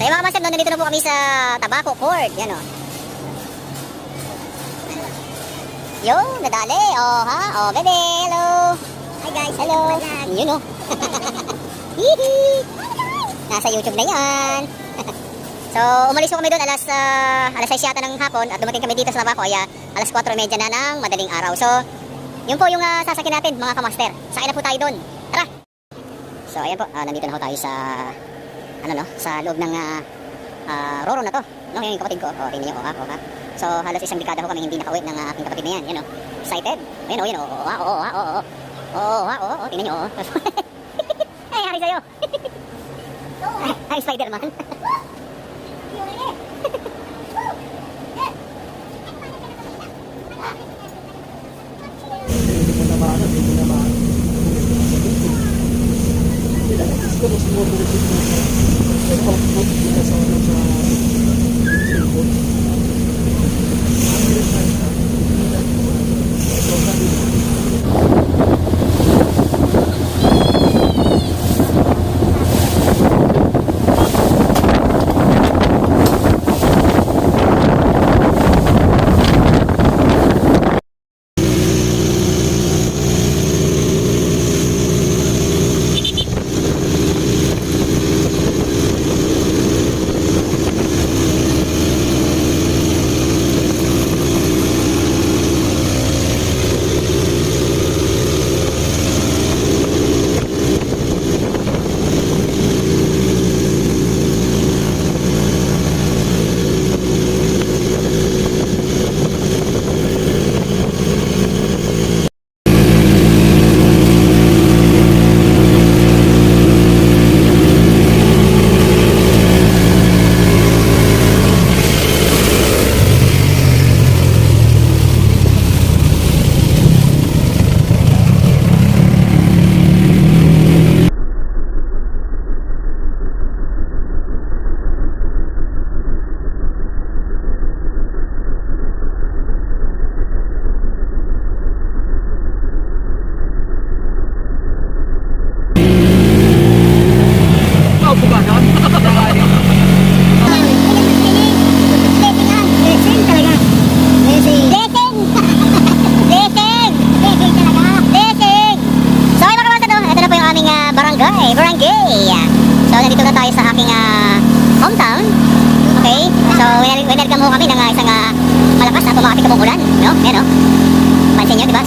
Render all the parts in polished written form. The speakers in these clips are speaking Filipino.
So yung mga master, no, nandito na po kami sa Tabaco Court. Yan o. Yo, nadali. Oh, ha? Oh, bebe. Hello. Hi guys, hello. Yun o. Hihi. Nasa YouTube na yan. So, umalis po kami doon alas 6 yata ng hapon at dumating kami dito sa Tabaco ay alas 4:30 na ng madaling araw. So, yun po yung sasakyan natin mga kamaster. Sakay na po tayo doon. Tara! So, ayan po. Nandito na po tayo sa sa loob ng Roro na to. No, yung kapatid ko. Tingnan niyo. Ha. So, halos isang dekada ho kami hindi nakauwi ng aking kapatid na yan. Yan o. Excited? Ayan o, yan o. Tingnan niyo. Ay, hari sa'yo. Ay, Spider-Man. Barangay. So, nandito na tayo sa aking hometown. Okay? So, winelcome mo kami ng isang malakas na pumakatikamong ulan. No? Yan, no? Pansin nyo, diba?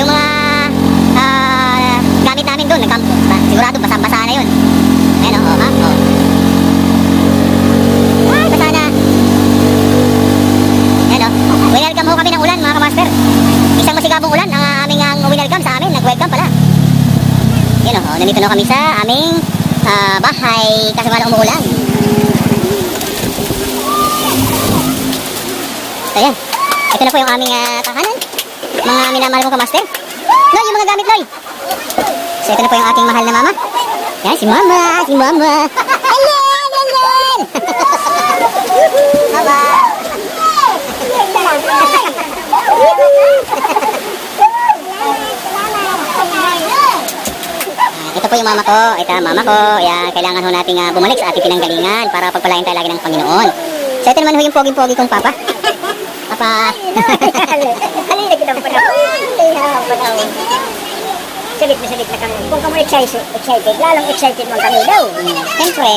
Yung mga gamit namin doon, sigurado basa-basa na yun. Yan, no? Ha? Ay, basa na. Yan, no? Winelcome mo kami ng ulan, mga kamaster. Isang masigabong ulan ang aming winelcome sa amin. Nag-welcome pala. Yan o, nandito na kami sa aming bahay kasi wala umuulan. So yan, ito na po yung aming tahanan. Mga minamahal kong kamaster. Loy, yung mga gamit, Loy. So ito na po yung aking mahal na mama. Yan, si mama. Hello. Mama. Ito po yung mama ko. Ito mama ko. Ayan, kailangan ho nating bumalik sa ating pinanggalingan para pagpalain tayo lagi ng Panginoon. So ito naman ho yung pogi-pogi kong papa. Papa. Halina kita pa na. Sabit na kami. Kung kamo excited, lalong excited mo kami daw. Siyempre,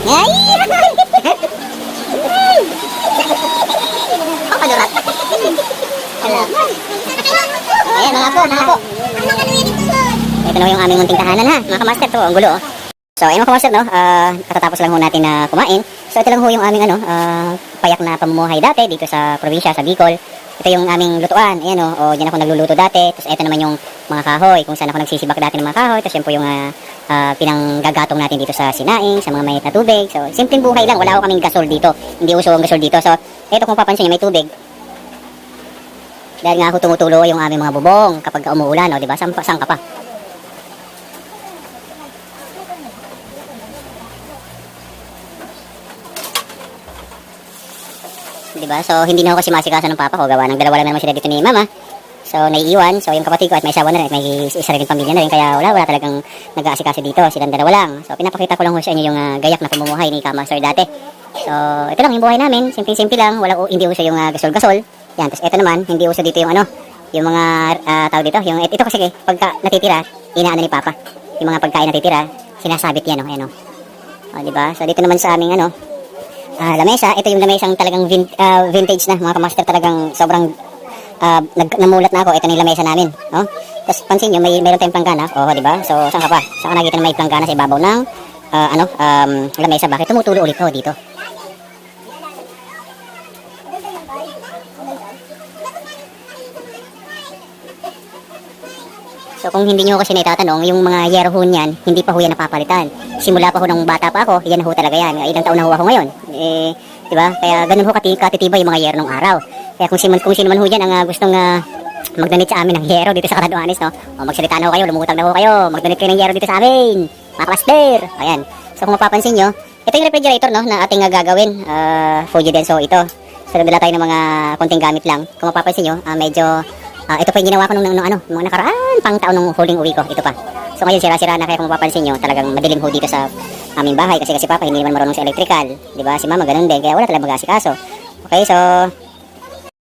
ay! Oh, kalurat. Hello. Ayan, mga po. Ito na yung aming munting tahanan ha, mga kamaster to, ang gulo oh. So ayun mga kamaster no, katatapos lang ho natin na kumain. So ito lang ho yung aming payak na pamumuhay dati dito sa probinsya, sa Bicol. Ito yung aming lutuan, ayan o, dyan ako nagluluto dati. Tapos ito naman yung mga kahoy, kung saan ako nagsisibak dati ng mga kahoy. Tapos yan po yung pinanggagatong natin dito sa sinaing, sa mga mayat na tubig. So simpleng buhay lang, wala ko kaming gasol dito. Hindi uso ang gasol dito. So ito kung papansin nyo, may tubig. Dahil nga ako tumutulo yung aming mga bubong kapag umuulan, o, diba? Saan ka pa? Diba? So, hindi na ako kasi masikaso ng papa ko. Gawa ng dalawa lang naman sila dito ni mama. So, So, naiiwan. So, yung kapatid ko at may asawa na rin, may isa rin pamilya na rin. Kaya wala talagang nag-aasikaso dito. Silang dalawa lang. So, pinapakita ko lang ho sa inyo yung gayak na pamumuhay ni Kamaster dati. So, ito lang yung buhay namin. Simple-simple lang. Hindi uso yung gasol-gasol. Yan. Tapos, ito naman, hindi uso dito yung yung mga tawag dito. Ito kasi, pagka natitira, inaano ni Papa. Yung mga pagkain natitira, sinasabit yan, ayan, o, diba? So, dito naman sa aming, lamesa. Ito yung lamesang talagang vintage na, mga Kamaster, talagang sobrang namulat na ako. Ito na yung lamesa namin, no? Tapos, pansin nyo, mayroon tayong planggana, diba? So, saan ka pa? Saan ka nakita na may planggana sa ibabaw ng, lamesa? Bakit tumutulo ulit dito? So kung hindi nyo kasi naitatanong, yung mga yero ho niyan, hindi pa ho yan napapalitan. Simula pa ho nung bata pa ako, yan ho talaga yan. Ilang taon na ho ako ngayon. Diba? Kaya ganun ho katitibay yung mga yero nung araw. Kaya kung sino man ho yan ang gustong magdanit sa amin ng yero dito sa Catanduanes, no? O magsalita na ho kayo, lumutang na ho kayo, magdanit kayo ng yero dito sa amin. Mga Kamaster. Ayan. So kung mapapansin nyo, ito yung refrigerator, no, na ating gagawin. Fuji Denso ito. So nagdala tayo ng mga konting gamit lang. Kung mapapansin nyo, medyo ito pa yung ginawa ko nung mga nakaraan pang taon nung huling uwi ko. Ito pa. So ngayon sira-sira na, kaya kung mapapansin nyo, talagang madilim ho dito sa aming bahay kasi Papa hindi naman marunong sa electrical. Diba? Si Mama ganun din, kaya wala talagang mag-asikaso. Okay, so